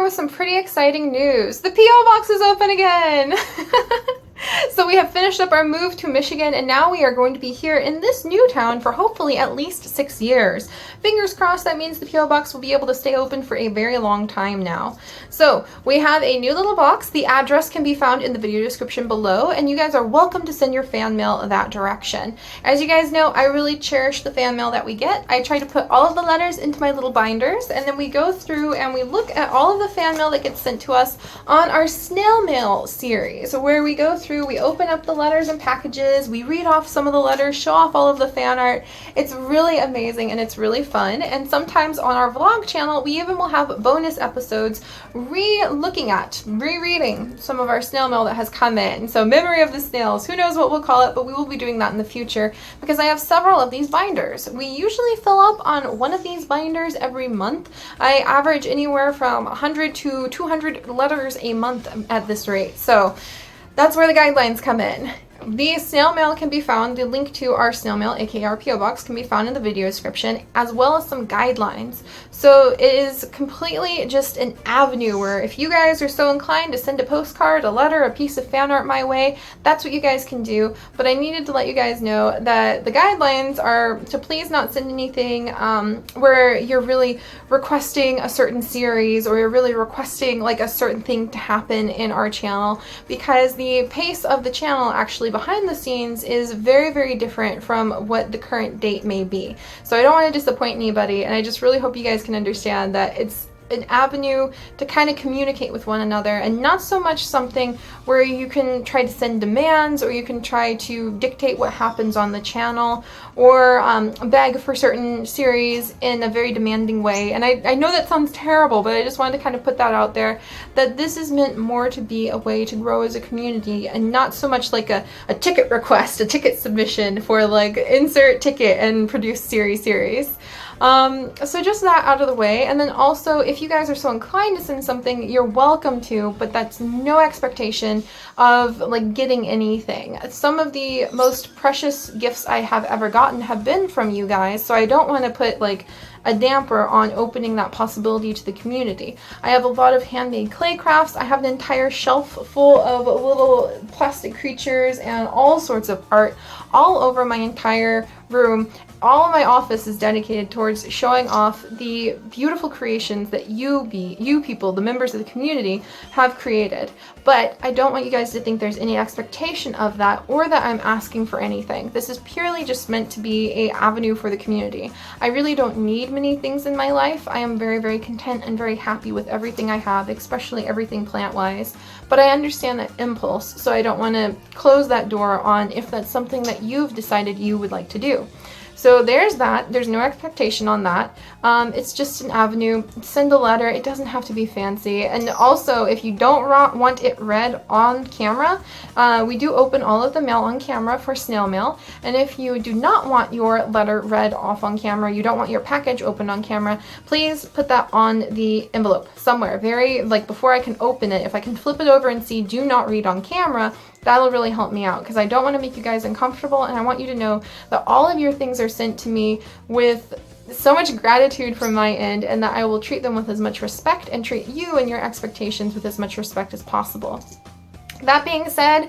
with some pretty exciting news. The P.O. Box is open again! So we have finished up our move to Michigan, and now we are going to be here in this new town for hopefully at least 6 years. Fingers crossed, that means the P.O. Box will be able to stay open for a very long time now. So we have a new little box. The address can be found in the video description below, and you guys are welcome to send your fan mail that direction. As you guys know, I really cherish the fan mail that we get. I try to put all of the letters into my little binders, and then we go through and we look at all of the fan mail that gets sent to us on our Snail Mail series, where we go through, we open up the letters and packages, we read off some of the letters, show off all of the fan art. It's really amazing and it's really fun. And sometimes on our vlog channel, we even will have bonus episodes rereading some of our snail mail that has come in. So memory of the snails, who knows what we'll call it, but we will be doing that in the future because I have several of these binders. We usually fill up on one of these binders every month. I average anywhere from 100 to 200 letters a month at this rate. So that's where the guidelines come in. The snail mail can be found, the link to our snail mail, aka our P.O. Box, can be found in the video description, as well as some guidelines. So it is completely just an avenue where if you guys are so inclined to send a postcard, a letter, a piece of fan art my way, that's what you guys can do. But I needed to let you guys know that the guidelines are to please not send anything where you're really requesting a certain series or you're really requesting like a certain thing to happen in our channel, because the pace of the channel actually behind the scenes is very, very different from what the current date may be. So I don't want to disappoint anybody, and I just really hope you guys can understand that it's an avenue to kind of communicate with one another, and not so much something where you can try to send demands or you can try to dictate what happens on the channel or beg for certain series in a very demanding way. And I know that sounds terrible, but I just wanted to kind of put that out there, that this is meant more to be a way to grow as a community and not so much like a ticket request, a ticket submission for like insert ticket and produce series. So just that out of the way. And then also, if you guys are so inclined to send something, you're welcome to, but that's no expectation of like getting anything. Some of the most precious gifts I have ever gotten have been from you guys, so I don't want to put like a damper on opening that possibility to the community. I have a lot of handmade clay crafts. I have an entire shelf full of little plastic creatures and all sorts of art all over my entire room. All of my office is dedicated towards showing off the beautiful creations that you people, the members of the community, have created. But I don't want you guys to think there's any expectation of that or that I'm asking for anything. This is purely just meant to be an avenue for the community. I really don't need many things in my life. I am very, very content and very happy with everything I have, especially everything plant-wise. But I understand that impulse, so I don't want to close that door on if that's something that you've decided you would like to do. So there's that. There's no expectation on that. It's just an avenue. Send a letter. It doesn't have to be fancy. And also, if you don't want it read on camera, we do open all of the mail on camera for snail mail. And if you do not want your letter read off on camera, you don't want your package opened on camera, please put that on the envelope somewhere. Like before I can open it, if I can flip it over and see do not read on camera, that'll really help me out, because I don't want to make you guys uncomfortable, and I want you to know that all of your things are sent to me with so much gratitude from my end, and that I will treat them with as much respect and treat you and your expectations with as much respect as possible. That being said,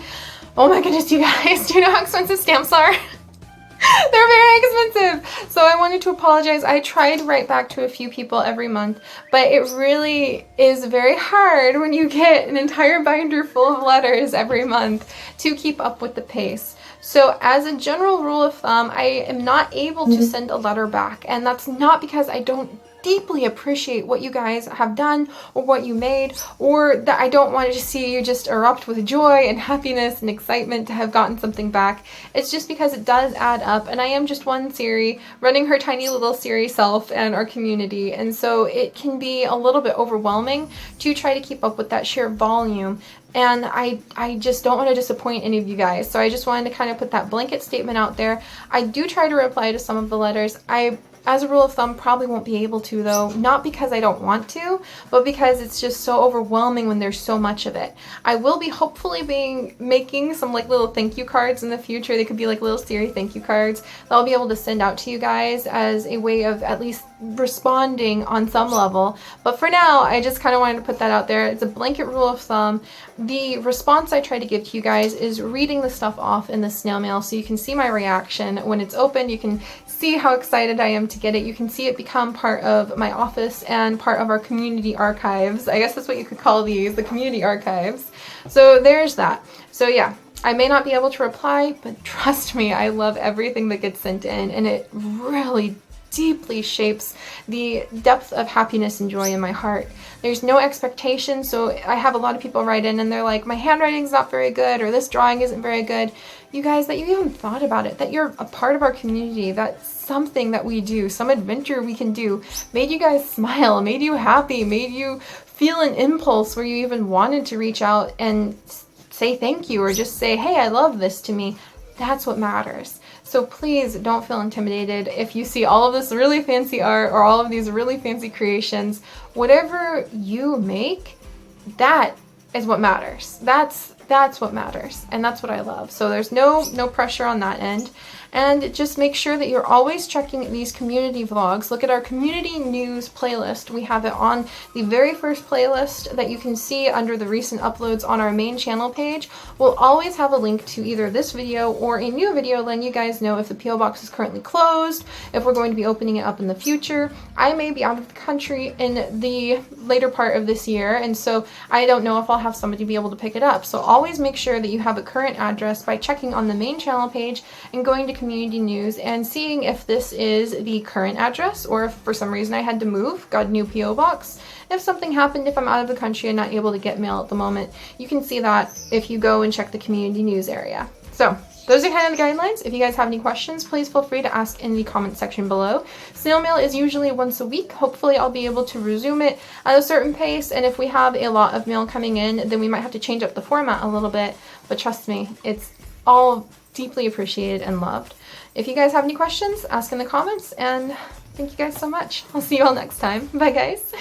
oh my goodness, you guys, do you know how expensive stamps are? They're very expensive. So I wanted to apologize. I try to write back to a few people every month, but it really is very hard when you get an entire binder full of letters every month to keep up with the pace. So as a general rule of thumb, I am not able to send a letter back, and that's not because I don't deeply appreciate what you guys have done or what you made, or that I don't want to see you just erupt with joy and happiness and excitement to have gotten something back. It's just because it does add up, and I am just one Seri running her tiny little Seri self and our community, and so it can be a little bit overwhelming to try to keep up with that sheer volume. And I just don't want to disappoint any of you guys, so I just wanted to kind of put that blanket statement out there. I do try to reply to some of the letters. I As a rule of thumb, probably won't be able to though, not because I don't want to, but because it's just so overwhelming when there's so much of it. I will be hopefully making some like little thank you cards in the future. They could be like little Seri thank you cards that I'll be able to send out to you guys as a way of at least responding on some level. But for now, I just kind of wanted to put that out there. It's a blanket rule of thumb. The response I try to give to you guys is reading the stuff off in the snail mail so you can see my reaction when it's open. You can see how excited I am to get it. You can see it become part of my office and part of our community archives. I guess that's what you could call these, the community archives. So there's that. So yeah, I may not be able to reply, but trust me, I love everything that gets sent in, and it really deeply shapes the depth of happiness and joy in my heart. There's no expectation, so I have a lot of people write in and they're like, my handwriting's not very good, or this drawing isn't very good. You guys, that you even thought about it, that you're a part of our community, that something that we do, some adventure we can do, made you guys smile, made you happy, made you feel an impulse where you even wanted to reach out and say thank you, or just say, hey, I love this to me. That's what matters. So please don't feel intimidated if you see all of this really fancy art or all of these really fancy creations. Whatever you make, that is what matters. That's what matters, and that's what I love. So there's no pressure on that end. And just make sure that you're always checking these community vlogs. Look at our community news playlist. We have it on the very first playlist that you can see under the recent uploads on our main channel page. We'll always have a link to either this video or a new video letting you guys know if the P.O. box is currently closed, if we're going to be opening it up in the future. I may be out of the country in the later part of this year, and so I don't know if I'll have somebody be able to pick it up. So always make sure that you have a current address by checking on the main channel page and going to community news and seeing if this is the current address, or if for some reason I had to move, got a new P.O. box. If something happened, if I'm out of the country and not able to get mail at the moment, you can see that if you go and check the community news area. So those are kind of the guidelines. If you guys have any questions, please feel free to ask in the comment section below. Snail mail is usually once a week. Hopefully I'll be able to resume it at a certain pace, and if we have a lot of mail coming in, then we might have to change up the format a little bit, but trust me, it's all deeply appreciated and loved. If you guys have any questions, ask in the comments, and thank you guys so much. I'll see you all next time. Bye guys.